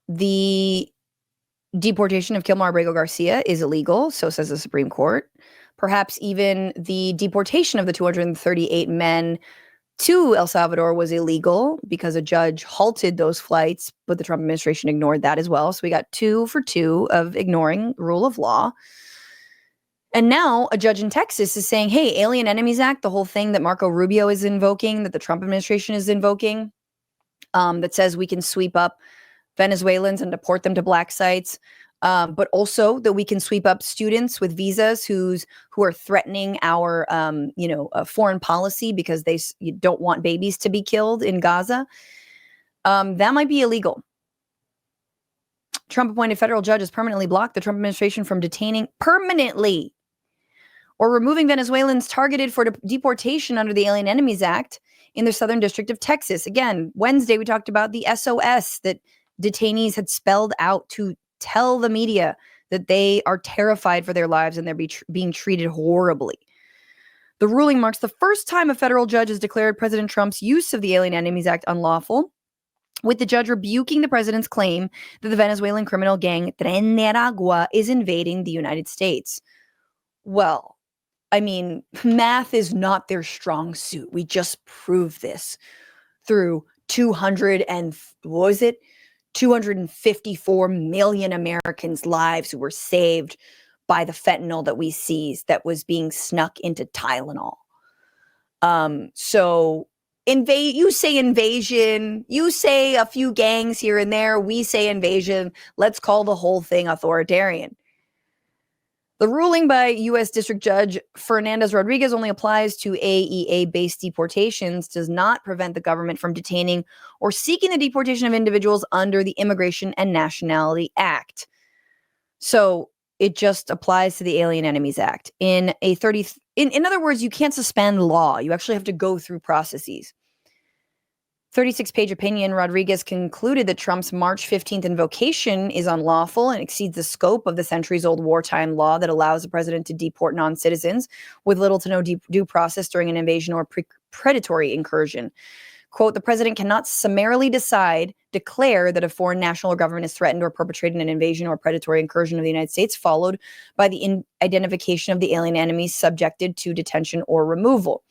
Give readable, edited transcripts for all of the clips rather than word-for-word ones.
The deportation of Kilmar Abrego Garcia is illegal, so says the Supreme Court. Perhaps even the deportation of the 238 men to El Salvador was illegal because a judge halted those flights, but the Trump administration ignored that as well. So we got 2 for 2 of ignoring rule of law. And now a judge in Texas is saying, hey, Alien Enemies Act, the whole thing that Marco Rubio is invoking, that the Trump administration is invoking, that says we can sweep up Venezuelans and deport them to black sites, but also that we can sweep up students with visas who are threatening our, foreign policy because they don't want babies to be killed in Gaza. That might be illegal. Trump-appointed federal judges permanently blocked the Trump administration from detaining permanently or removing Venezuelans targeted for deportation under the Alien Enemies Act in the Southern District of Texas. Again, Wednesday we talked about the SOS that detainees had spelled out to tell the media that they are terrified for their lives and they're being treated horribly. The ruling marks the first time a federal judge has declared President Trump's use of the Alien Enemies Act unlawful, with the judge rebuking the president's claim that the Venezuelan criminal gang Tren de Aragua is invading the United States. Well, I mean, math is not their strong suit. We just proved this through 254 million Americans' lives who were saved by the fentanyl that we seized that was being snuck into Tylenol. So you say invasion, you say a few gangs here and there, we say invasion. Let's call the whole thing authoritarian. The ruling by U.S. District Judge Fernandez Rodriguez only applies to AEA-based deportations, does not prevent the government from detaining or seeking the deportation of individuals under the Immigration and Nationality Act. So it just applies to the Alien Enemies Act. In other words, you can't suspend law. You actually have to go through processes. 36-page opinion, Rodriguez concluded that Trump's March 15th invocation is unlawful and exceeds the scope of the centuries-old wartime law that allows the president to deport non-citizens with little to no due process during an invasion or predatory incursion. Quote, the president cannot summarily declare that a foreign national or government is threatened or perpetrated an invasion or predatory incursion of the United States, followed by the identification of the alien enemies subjected to detention or removal.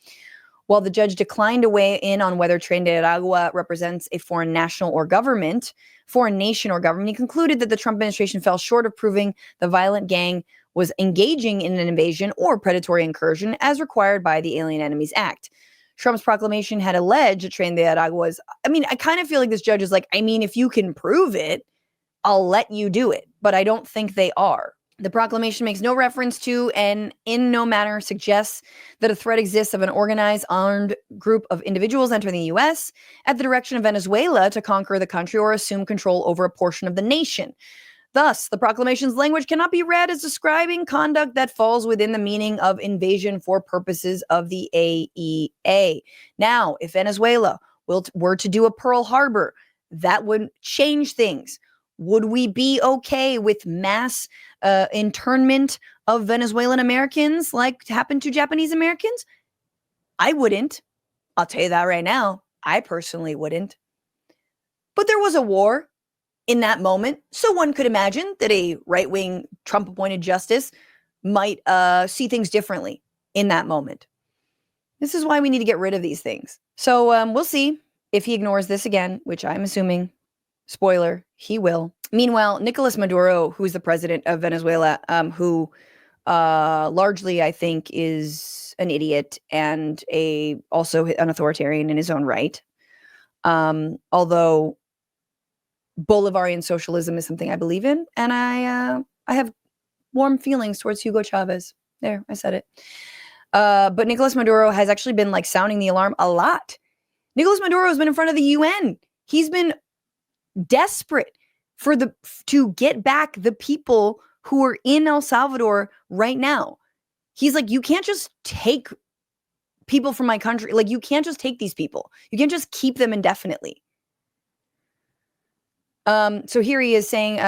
While the judge declined to weigh in on whether Tren de Aragua represents a foreign nation or government, he concluded that the Trump administration fell short of proving the violent gang was engaging in an invasion or predatory incursion as required by the Alien Enemies Act. Trump's proclamation had alleged that Tren de Aragua was, I kind of feel like this judge is like, if you can prove it, I'll let you do it. But I don't think they are. The proclamation makes no reference to and in no manner suggests that a threat exists of an organized armed group of individuals entering the U.S. at the direction of Venezuela to conquer the country or assume control over a portion of the nation. Thus, the proclamation's language cannot be read as describing conduct that falls within the meaning of invasion for purposes of the AEA. Now, if Venezuela were to do a Pearl Harbor, that would change things. Would we be okay with mass internment of Venezuelan Americans like happened to Japanese Americans? I wouldn't. I'll tell you that right now. I personally wouldn't. But there was a war in that moment, so one could imagine that a right-wing Trump-appointed justice might see things differently in that moment. This is why we need to get rid of these things. So we'll see if he ignores this again, which I'm assuming, spoiler, he will. Meanwhile, Nicolas Maduro, who is the president of Venezuela, who largely, I think, is an idiot and also an authoritarian in his own right. Although Bolivarian socialism is something I believe in, and I have warm feelings towards Hugo Chavez. There, I said it. But Nicolas Maduro has actually been sounding the alarm a lot. Nicolas Maduro has been in front of the UN. He's been desperate to get back the people who are in El Salvador right now. He's like, you can't just take people from my country. You can't just take these people. You can't just keep them indefinitely. So here he is saying,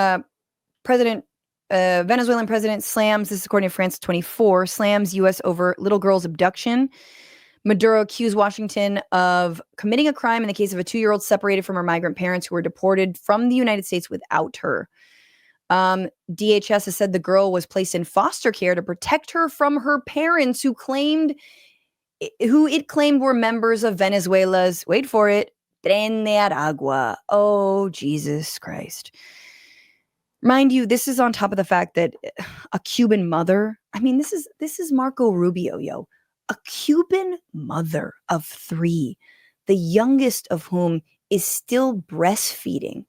Venezuelan president slams, this is according to France 24, slams U.S. over little girl's abduction. Maduro accused Washington of committing a crime in the case of a 2-year-old separated from her migrant parents who were deported from the United States without her. DHS has said the girl was placed in foster care to protect her from her parents who it claimed were members of Venezuela's, wait for it, Tren de Aragua. Oh, Jesus Christ. Mind you, this is on top of the fact that a Cuban mother, I mean, this is Marco Rubio, yo. A Cuban mother of 3, the youngest of whom is still breastfeeding,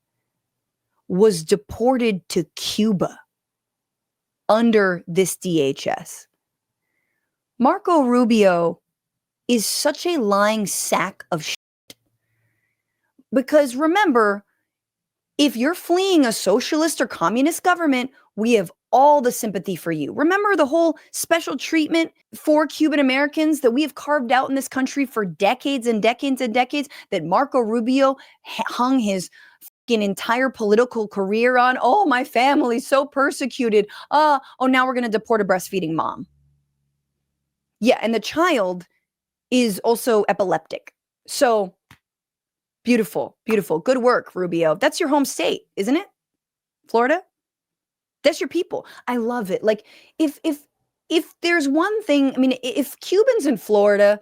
was deported to Cuba under this DHS. Marco Rubio is such a lying sack of shit. Because remember, if you're fleeing a socialist or communist government, we have all the sympathy for you. Remember the whole special treatment for Cuban Americans that we have carved out in this country for decades and decades and decades, that Marco Rubio hung his entire political career on? Oh, my family's so persecuted. Oh, now we're going to deport a breastfeeding mom. Yeah, and the child is also epileptic. So beautiful, beautiful. Good work, Rubio. That's your home state, isn't it? Florida? That's your people. I love it. Like, if there's one thing, I mean, if Cubans in Florida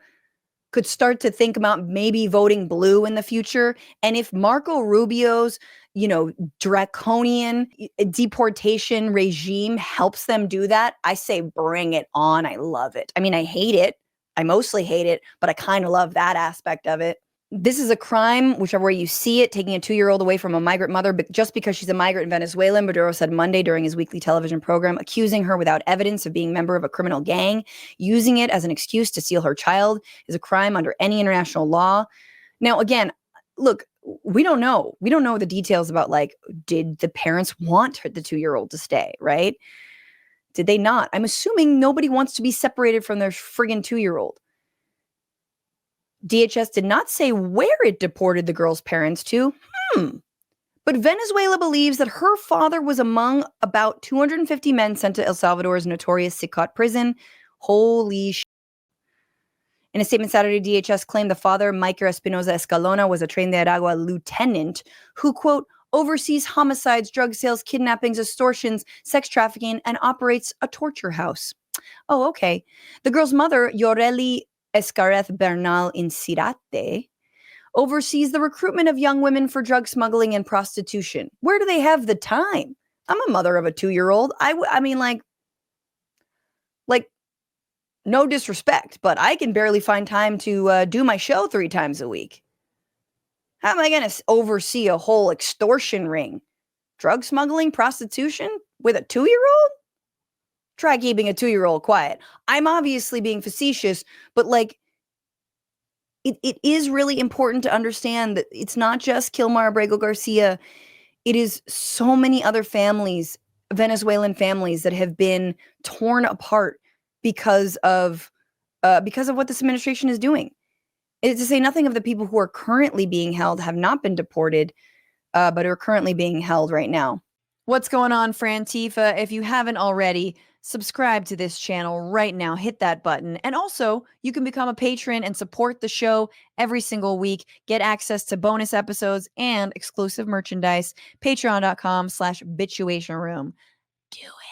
could start to think about maybe voting blue in the future, and if Marco Rubio's, draconian deportation regime helps them do that, I say bring it on. I love it. I mean, I hate it. I mostly hate it, but I kind of love that aspect of it. This is a crime, whichever way you see it, taking a 2-year-old away from a migrant mother, but just because she's a migrant Venezuelan, Maduro said Monday during his weekly television program, accusing her without evidence of being a member of a criminal gang, using it as an excuse to steal her child, is a crime under any international law. Now, again, look, we don't know. We don't know the details about, like, did the parents want the 2-year-old to stay, right? Did they not? I'm assuming nobody wants to be separated from their friggin' 2-year-old. DHS did not say where it deported the girl's parents to. But Venezuela believes that her father was among about 250 men sent to El Salvador's notorious CECOT prison. Holy shit. In a statement Saturday, DHS claimed the father, Michael Espinoza Escalona, was a Tren de Aragua lieutenant who, quote, oversees homicides, drug sales, kidnappings, extortions, sex trafficking, and operates a torture house. Oh, okay. The girl's mother, Yoreli Escareth Bernal Incirate, oversees the recruitment of young women for drug smuggling and prostitution. Where do they have the time? I'm a mother of a 2-year-old. I mean, like, no disrespect, but I can barely find time to do my show 3 times a week. How am I going to oversee a whole extortion ring? Drug smuggling, prostitution with a 2-year-old? Try keeping a 2-year-old quiet. I'm obviously being facetious, but like, it is really important to understand that it's not just Kilmar Abrego Garcia. It is so many other families, Venezuelan families, that have been torn apart because of what this administration is doing. It's to say nothing of the people who are currently being held, have not been deported, but are currently being held right now. What's going on, Frantifa? If you haven't already, subscribe to this channel right now. Hit that button. And also, you can become a patron and support the show every single week. Get access to bonus episodes and exclusive merchandise. Patreon.com/Bitchuation Room. Do it.